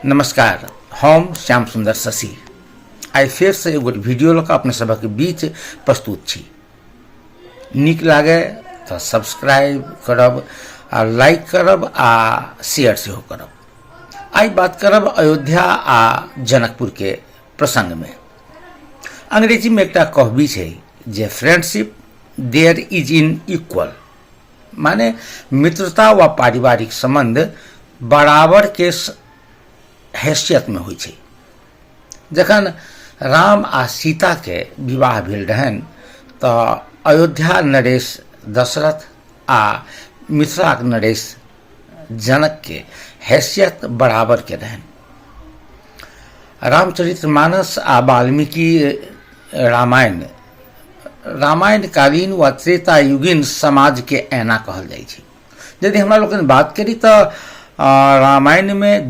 नमस्कार, हम श्याम सुंदर शशि आई फेर से एगो वीडियो लऽ कऽ अपने सभक बीच प्रस्तुत छी। नीक लागे तो सब्सक्राइब करब आ लाइक करब आ शेयर सेहो करब। आई बात करब अयोध्या आ जनकपुर के प्रसंग में। अंग्रेजी में एकटा कहबी छै जे friendship there is in equal, माने मित्रता व पारिवारिक संबंध बराबर के हैसियत में होइ छै। जखन राम आ सीता के विवाह भेल रहन तऽ अयोध्या नरेश दशरथ आ मिथिलाक नरेश जनक के हैसियत बराबर के रहन। रामचरितमानस आ वाल्मीकि रामायण कालीन व त्रेता युगीन समाज के ऐना कहल जाइ छै। यदि हमरा लोगन बात करी तऽ रामायण में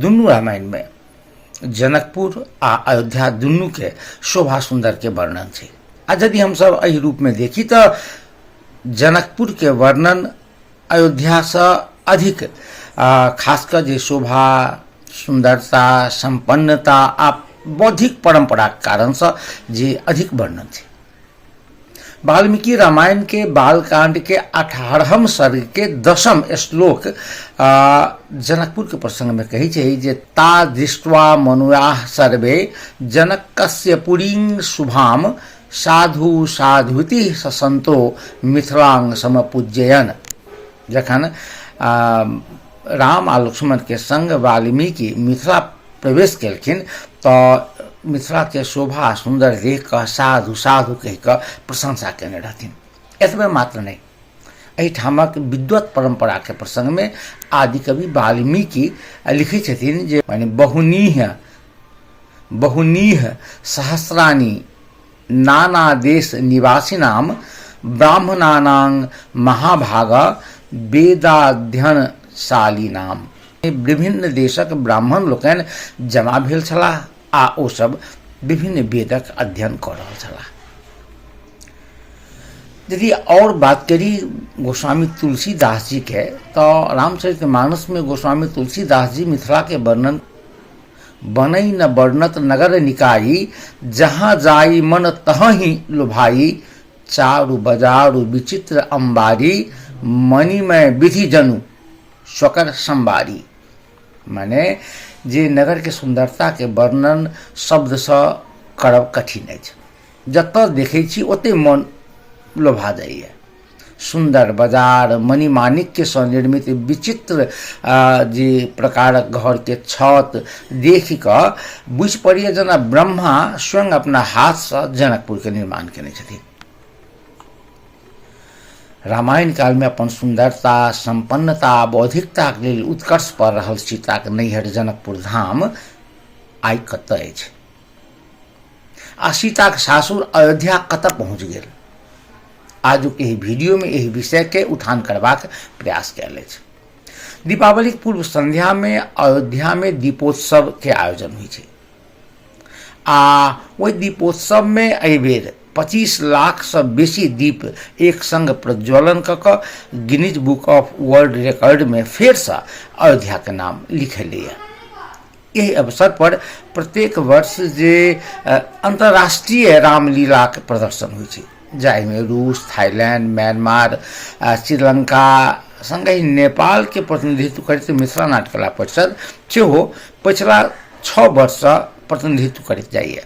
जनकपुर आ अयोध्या दुनू के शोभा सुंदर के वर्णन छै। आ यदि हम सब एहि रूप में देखी तऽ जनकपुर के वर्णन अयोध्या से अधिक खासकर जे शोभा सुंदरता संपन्नता आ बौद्धिक परंपरा के कारण से जे अधिक वर्णन छै। वाल्मीकि रामायण के बालकांड के 18वें सर्ग के 10वें श्लोक जनकपुर के प्रसंग में कही छै जे ता दृष्ट्वा मनुयाः सर्वे जनकस्य पुरीं शुभाम साधु साधुति ससंतो मिथिलांग समपूजयन। जखन राम आ लक्ष्मण के संग वाल्मीकि मिथिला प्रवेश केलखिन तऽ मिथिला के शोभा सुंदर देख कऽ साधु साधु कहि कऽ प्रशंसा केने रहथिन। एतबे मात्र नहीं, एहिठामक विद्वत परंपरा के प्रसंग में आदिकवि वाल्मीकि लिखै छथिन जे माने बहुनीह सहस्राणि नाना देश निवासिनाम ब्राह्मणानां महाभागा वेदाध्ययनशाली नाम। विभिन्न देशक ब्राह्मण लोकनि जमा भेल छलाह आ ओ सब विभिन्न वेदक अध्ययन कर रहल छलाह। यदि और बात करी गोस्वामी तुलसीदास जी के तो रामचरितमानस में गोस्वामी तुलसीदास जी मिथिला के वर्णन बनई न वर्णत नगर निकाई जहाँ जाई मन तहीं लुभाई चारु बजारु विचित्र अंबारी मणिमय विधि जनु स्वकर संबारी। माने जे नगर के सुंदरता के वर्णन शब्द से करब कठिन अछि। जतऽ देखै छी ओते मन लोभा जाइए। सुंदर बाजार मणिमाणिक के सँ निर्मित विचित्र जे प्रकारक घर के छत देख कऽ बुझि पड़िए जेना ब्रह्मा स्वयं अपना हाथ से जनकपुर के निर्माण केने छथिन। रामायण काल में अपन सुंदरता संपन्नता बौद्धिकता के लेल उत्कर्ष पर रहल सीता के नैहर जनकपुर धाम आई कतऽ अछि आ सीता के सासुर अयोध्या कतऽ पहुँच गेल। आजुक एहि वीडियो में एहि विषय के उठान करबाक प्रयास कयल अछि। दीपावली पूर्व संध्या में अयोध्या में दीपोत्सव के आयोजन होइ छै आ ओहि दीपोत्सव में एहि बेर 25 लाख से बेसी दीप एक संग प्रज्वलन कऽ Guinness book of world record में फेर से अयोध्या के नाम लिखलिए। यही अवसर पर प्रत्येक वर्ष जे अंतर्राष्ट्रीय रामलीला के प्रदर्शन होइ छै जाहिमे रूस थाईलैंड म्यांमार श्रीलंका संगे नेपाल के प्रतिनिधित्व करैत मिथिला नाट्यकला परिषद सेहो पिछला 6 वर्ष से प्रतिनिधित्व करैत जाइए।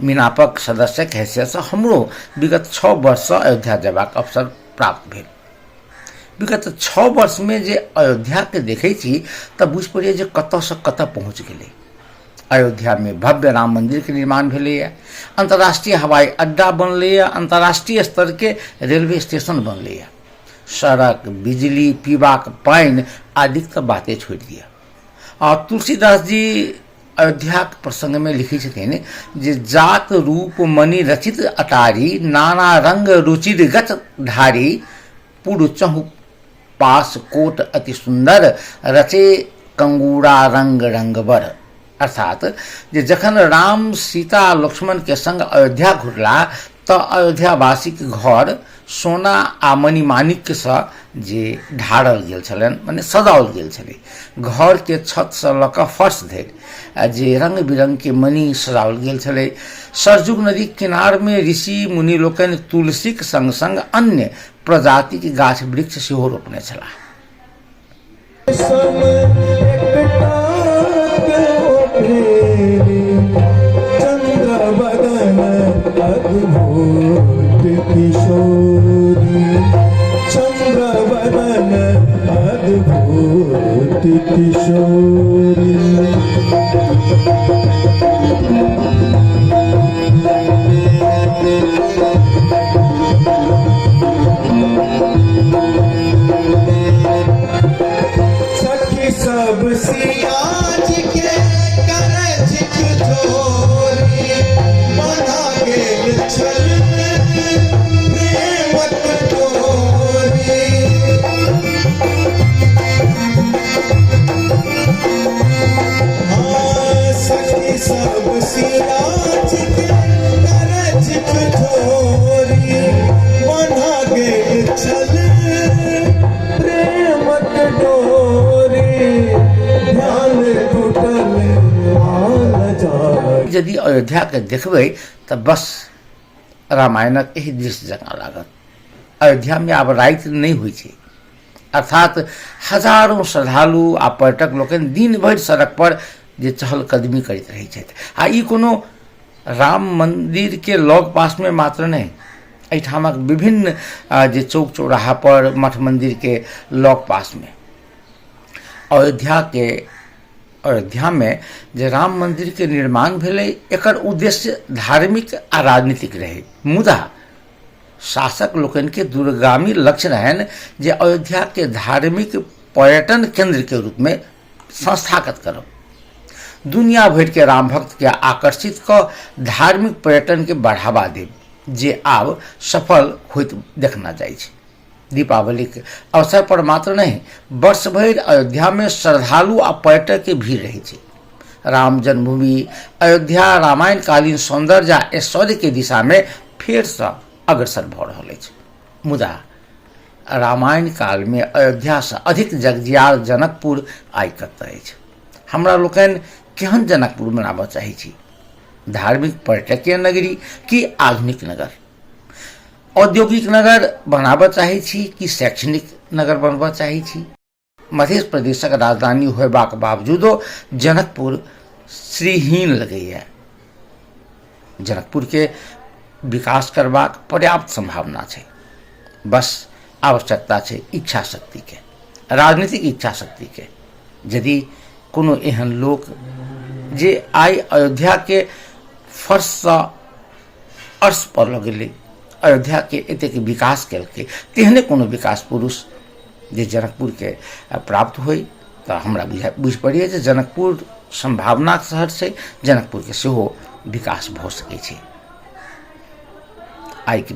मिनापक सदस्य के हैसियत से हमरो विगत 6 वर्ष से अयोध्या जयबाक अवसर प्राप्त भेल। विगत 6 वर्ष में जे अयोध्या के देखै छी तऽ बुझि पड़िए जे कतऽ से कतऽ पहुँच गेलै। अयोध्या में भव्य राम मंदिर के निर्माण भेलैए, अंतर्राष्ट्रीय हवाई अड्डा बनलैए, अंतर्राष्ट्रीय स्तर के रेलवे स्टेशन बनलैए, सड़क बिजली पीबाक पानि आदि तऽ बाते छोड़ि दिया। और तुलसीदास जी अयोध्या के प्रसंग में लिखी छथिन जे जात रूप मणि रचित अटारी नाना रंग रुचिरगत धारी पुर चहु पास कोट अति सुंदर रचे कंगूरा रंग रंगबर। अर्थात जे जखन राम सीता लक्ष्मण के संग अयोध्या घुरला तऽ अयोध्यावासी के घर सोना आ मणिमाणिक्य से जे ढारल गेल छलनि, माने सजाओल गेल छलै। घर के छत से लऽ कऽ फर्श धरि जे रंग बिरंग के मणि सजाओल गेल छलै। सरजुग नदी किनार में ऋषि मुनि लोकनि तुलसीक संग संग अन्य प्रजाति के गाछ वृक्ष सेहो रोपने छलाह। यदि अयोध्या के देखबै तऽ बस रामायणक एही दृश्य जकाँ लागत। अयोध्या में आब राति नहीं होइ छै, अर्थात हजारों श्रद्धालु आ पर्यटक लोकनि दिन भरि सड़क पर जे चहलकदमी करैत रहै छथि। आ ई कोनो राम मंदिर के लग पास में मात्र नहीं, एहिठामक विभिन्न जे चौक चौराहा पर मठ मंदिर के लग पास में अयोध्या में जे राम मंदिर के निर्माण भेलै, एकर उद्देश्य धार्मिक आ राजनीतिक रहे। मुदा शासक लोकनि के दूरगामी लक्ष्य रहनि जे अयोध्या के धार्मिक पर्यटन केंद्र के रूप में संस्थागत करब, दुनिया भर के राम भक्त के आकर्षित क धार्मिक पर्यटन के बढ़ावा देब, जे आब सफल होइत देखना जाइ छै। दीपावली के अवसर पर मात्र नहीं, वर्ष भर अयोध्या में श्रद्धालु आ पर्यटक के भीड़ रहे छै। राम जन्मभूमि अयोध्या रामायण कालीन सौंदर्य आ ऐश्वर्य के दिशा में फेर से अग्रसर भ रहल अछि। मुदा रामायण काल में अयोध्या से अधिक जगजियार जनकपुर आइ कतय अछि। हमरा लोकनि केहन जनकपुर बनाबऽ चाहै छी? धार्मिक पर्यटकीय नगरी कि आधुनिक नगर? औद्योगिक नगर बनाबऽ चाहै छी कि शैक्षणिक नगर बनबऽ चाहै छी? मध्य प्रदेशक राजधानी होयबाक बावजूदो जनकपुर श्रीहीन लगैया। जनकपुर के विकास करबाक पर्याप्त संभावना छै, बस आवश्यकता छै इच्छा शक्ति के, राजनीतिक इच्छा शक्ति के। यदि कोनो एहन लोक जे आइ अयोध्या के फर्श से अर्श पर लऽ गेलै, अयोध्या के एतेक विकास केलकै, तेहने कोनो विकास पुरुष जे जनकपुर के प्राप्त होय तऽ हमरा बुझि पड़ैए जे जनकपुर संभावनाक शहर छै, जनकपुर के सेहो विकास भऽ सकै छै। आइ